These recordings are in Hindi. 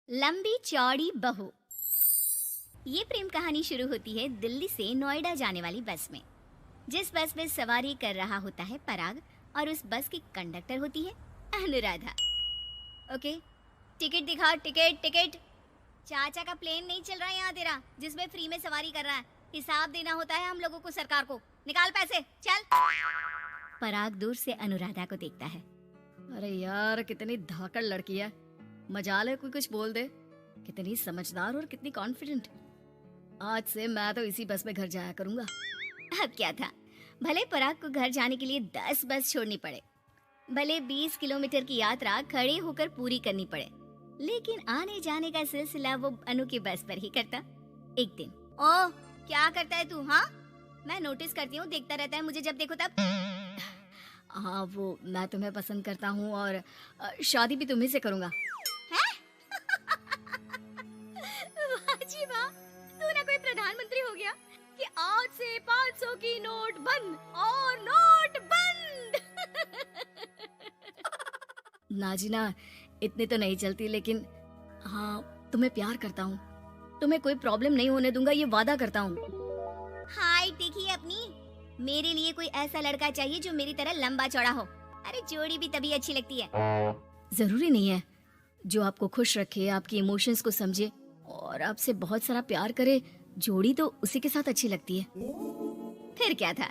लंबी चौड़ी बहू। ये प्रेम कहानी शुरू होती है दिल्ली से नोएडा जाने वाली बस में। जिस बस में सवारी कर रहा होता है पराग और उस बस की कंडक्टर होती है अनुराधा। ओके, टिकट दिखाओ, टिकट टिकट। चाचा का प्लेन नहीं चल रहा है यहाँ तेरा, जिसमें फ्री में सवारी कर रहा है। हिसाब देना होता है हम लोगों को, सरकार को। निकाल पैसे, चल। पराग दूर से अनुराधा को देखता है। अरे यार, कितनी धाकड़ लड़की है। मजाल है कोई कुछ बोल दे। कितनी समझदार और कितनी कॉन्फिडेंट। आज से मैं तो इसी बस में घर जाया करूंगा। अब क्या था, भले पराग को घर जाने के लिए 10 बस छोड़नी पड़े, भले 20 किलोमीटर की यात्रा खड़े होकर पूरी करनी पड़े, लेकिन आने जाने का सिलसिला वो अनु की बस पर ही करता। एक दिन, ओह क्या करता है तू? हाँ, मैं नोटिस करती हूँ, देखता रहता है मुझे, जब देखो तब। हाँ, वो मैं तुम्हें पसंद करता हूँ और शादी भी तुम्ही से करूंगा। वाह जी वाह, तू ना कोई प्रधानमंत्री हो गया कि आज से 500 की नोट बंद और नोट बंद। ना जी ना, इतनी तो नहीं चलती, लेकिन हाँ, तुम्हें प्यार करता हूँ। तुम्हें कोई प्रॉब्लम नहीं होने दूंगा, ये वादा करता हूँ। हाइट देखिए अपनी। मेरे लिए कोई ऐसा लड़का चाहिए जो मेरी तरह लंबा चौड़ा हो। अरे जोड़ी भी तभी अच्छी लगती है। जरूरी नहीं है, जो आपको खुश रखे, आपकी इमोशंस को समझे और आपसे बहुत सारा प्यार करे, जोड़ी तो उसी के साथ अच्छी लगती है। फिर क्या था,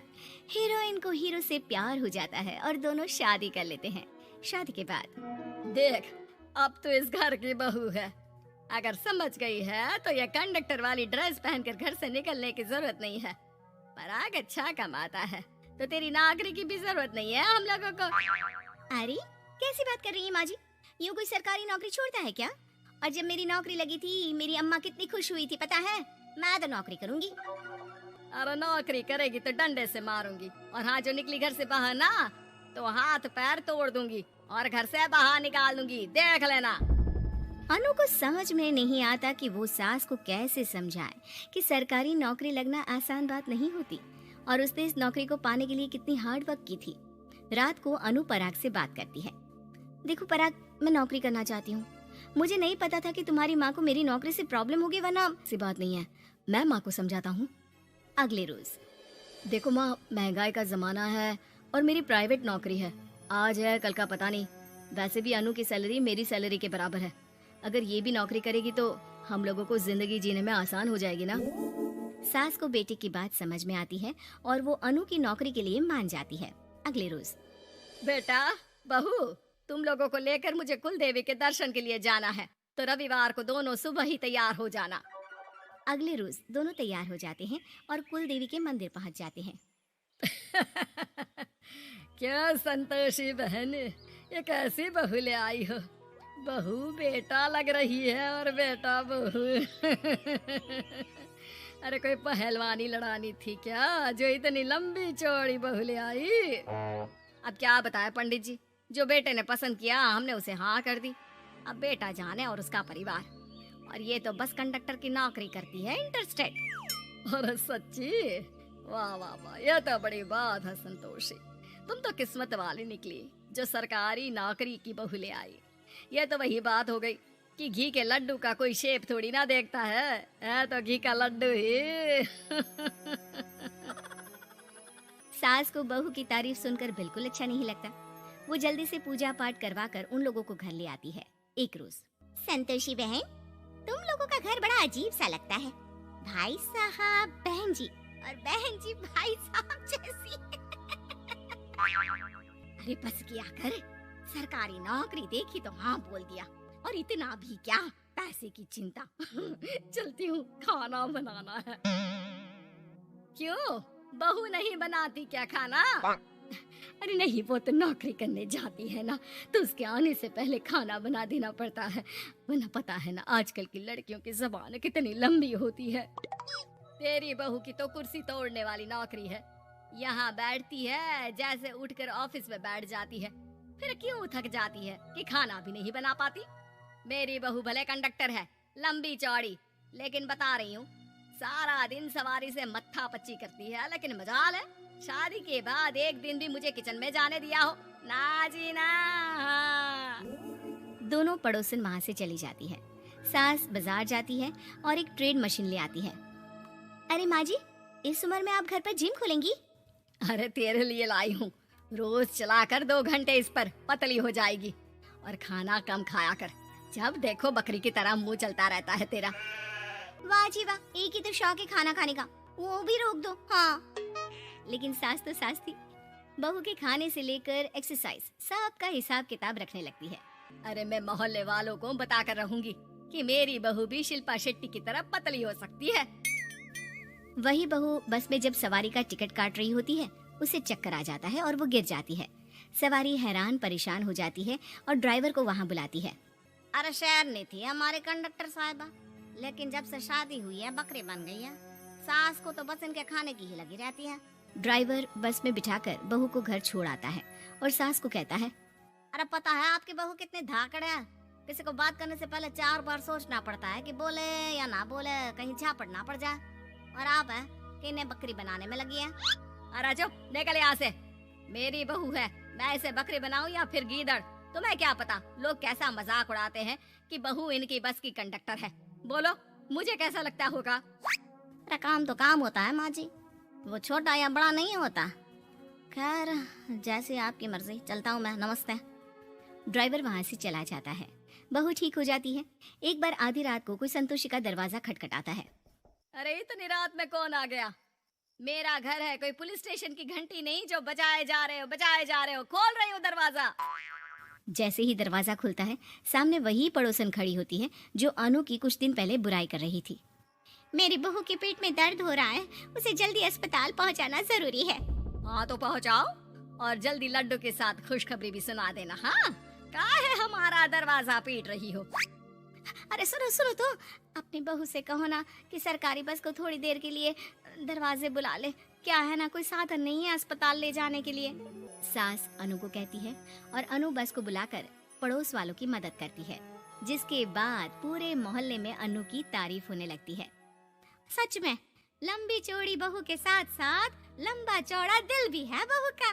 हीरोइन को हीरो से प्यार हो जाता है और दोनों शादी कर लेते हैं। शादी के बाद देख, अब तो इस घर की बहू है। अगर समझ गई है तो ये कंडक्टर वाली ड्रेस पहनकर घर से निकलने की जरूरत नहीं है। पराग अच्छा कमाता है तो तेरी नौकरी की भी जरूरत नहीं है हम लोगों को। अरे कैसी बात कर रही है माँ जी? यूँ कोई सरकारी नौकरी छोड़ता है क्या? और जब मेरी नौकरी लगी थी, मेरी अम्मा कितनी खुश हुई थी पता है? मैं तो नौकरी करूंगी। अरे नौकरी करेगी तो डंडे से मारूंगी, और हाँ, जो निकली घर से बाहर ना, तो हाथ पैर तोड़ दूंगी और घर से बाहर निकाल दूंगी, देख लेना। अनु को समझ में नहीं आता कि वो सास को कैसे समझाए कि सरकारी नौकरी लगना आसान बात नहीं होती, और उसने इस नौकरी को पाने के लिए कितनी हार्ड वर्क की थी। रात को अनु पराग से बात करती है। देखो पराग, मैं नौकरी करना चाहती हूँ। मुझे नहीं पता था कि तुम्हारी माँ को मेरी नौकरी से प्रॉब्लम होगी, वरना ऐसी बात नहीं है, मैं माँ को समझाता हूँ। अगले रोज, देखो माँ, महंगाई का जमाना है और मेरी प्राइवेट नौकरी है। आज है कल का पता नहीं। वैसे भी अनु की सैलरी मेरी सैलरी के बराबर है। अगर ये भी नौकरी करेगी तो हम लोगों को जिंदगी जीने में आसान हो जाएगी ना। सास को बेटे की बात समझ में आती है और वो अनु की नौकरी के लिए मान जाती है। अगले रोज, बेटा बहू, तुम लोगों को लेकर मुझे कुल देवी के दर्शन के लिए जाना है, तो रविवार को दोनों सुबह ही तैयार हो जाना। अगले रोज दोनों तैयार हो जाते हैं और कुल देवी के मंदिर पहुंच जाते हैं। क्या संतोषी बहन, ये कैसी बहू ले आई हो? बहू बेटा लग रही है और बेटा बहू। अरे कोई पहलवानी लड़ानी थी क्या, जो इतनी लंबी चौड़ी बहू ले आई? अब क्या बताए पंडित जी, जो बेटे ने पसंद किया हमने उसे हाँ कर दी। अब बेटा जाने और उसका परिवार, और ये तो बस कंडक्टर की नौकरी करती है इंटरस्टेट। और सच्ची, वाह वाह वाह, यह तो बड़ी बात है संतोषी। तुम तो किस्मत वाली निकली जो सरकारी नौकरी की बहू ले आई। यह तो वही बात हो गई कि घी के लड्डू का कोई शेप थोड़ी ना देखता है तो घी का लड्डू ही। सास को बहू की तारीफ सुनकर बिल्कुल अच्छा नहीं लगता। वो जल्दी से पूजा पाठ करवा कर उन लोगों को घर ले आती है। एक रोज, संतोषी बहन, तुम लोगों का घर बड़ा अजीब सा लगता है। भाई साहब बहन जी और बहन जी भाई साहब जैसी। अरे बस किया कर, सरकारी नौकरी देखी तो हाँ बोल दिया, और इतना भी क्या, पैसे की चिंता। चलती हूँ, खाना बनाना है। क्यों, बहू नहीं बनाती क्या खाना? अरे नहीं, वो तो नौकरी करने जाती है ना, तो उसके आने से पहले खाना बना देना पड़ता है। वरना पता है ना, आजकल की लड़कियों की ज़बान कितनी लंबी होती है। तेरी बहू की तो कुर्सी तोड़ने वाली नौकरी है। यहाँ बैठती है जैसे उठकर ऑफिस में बैठ जाती है, फिर क्यों थक जाती है कि खाना भी नहीं बना पाती। मेरी बहू भले कंडक्टर है, लंबी चौड़ी, लेकिन बता रही हूँ, सारा दिन सवारी से मत्था पच्ची करती है, लेकिन मजाल है शादी के बाद एक दिन भी मुझे किचन में जाने दिया हो ना जी ना। दोनों पड़ोसन वहाँ से चली जाती है। सास बाजार जाती है और एक ट्रेड मशीन ले आती है। अरे माँ जी, इस उम्र में आप घर पर जिम खोलेंगी? अरे तेरे लिए लाई हूँ, रोज चलाकर 2 घंटे इस पर, पतली हो जाएगी। और खाना कम खाया कर, जब देखो बकरी की तरह मुंह चलता रहता है तेरा। वाह जी वाह, एक ही तो शौक है खाना खाने का, वो भी रोक दो। हाँ, लेकिन सास तो सास थी, बहू के खाने से लेकर एक्सरसाइज सबका हिसाब किताब रखने लगती है। अरे मैं मोहल्ले वालों को बताकर रहूंगी कि मेरी बहू भी शिल्पा शेट्टी की तरह पतली हो सकती है। वही बहू बस में जब सवारी का टिकट काट रही होती है, उसे चक्कर आ जाता है और वो गिर जाती है। सवारी हैरान परेशान हो जाती है और ड्राइवर को वहाँ बुलाती है। अरे शहर नहीं थी हमारे कंडक्टर साहिबा, लेकिन जब से शादी हुई है बकरी बन गई है। सास को तो बस इनके खाने की ही लगी रहती है। ड्राइवर बस में बिठाकर बहू को घर छोड़ आता है और सास को कहता है, अरे पता है आपकी बहू कितनी धाकड़ है, किसी को बात करने से पहले 4 बार सोचना पड़ता है कि बोले या ना बोले, कहीं झापड़ ना पड़ जाए। और आप है कि इन्हें बकरी बनाने में लगी है। अरे जो निकल यहाँ से, मेरी बहू है, मैं इसे बकरी बनाऊं या फिर गीदड़, तुम्हें क्या पता लोग कैसा मजाक उड़ाते हैं कि बहू इनकी बस की कंडक्टर है। बोलो मुझे कैसा लगता होगा? अरे काम तो काम होता है माँ जी, वो छोटा या बड़ा नहीं होता। खैर जैसे आपकी मर्जी, चलता हूँ मैं, नमस्ते। ड्राइवर वहाँ से चला जाता है। बहू ठीक हो जाती है। एक बार आधी रात को कोई संतोषी का दरवाजा खटखटाता है। अरे इतनी रात में कौन आ गया? मेरा घर है, कोई पुलिस स्टेशन की घंटी नहीं जो बजाए जा रहे हो। खोल रही हूँ दरवाजा। जैसे ही दरवाजा खुलता है, सामने वही पड़ोसन खड़ी होती है जो अनु की कुछ दिन पहले बुराई कर रही थी। मेरी बहू के पेट में दर्द हो रहा है, उसे जल्दी अस्पताल पहुंचाना जरूरी है। हाँ तो पहुंचाओ, और जल्दी लड्डू के साथ खुशखबरी भी सुना देना। हाँ, काहे हमारा दरवाजा पीट रही हो? अरे सुनो तो, अपनी बहू से कहो ना कि सरकारी बस को थोड़ी देर के लिए दरवाजे बुला ले। क्या है ना, कोई साधन नहीं है अस्पताल ले जाने के लिए। सास अनु को कहती है और अनु बस को बुलाकर पड़ोस वालों की मदद करती है, जिसके बाद पूरे मोहल्ले में अनु की तारीफ होने लगती है। सच में लंबी चौड़ी बहू के साथ साथ लंबा चौड़ा दिल भी है बहू का।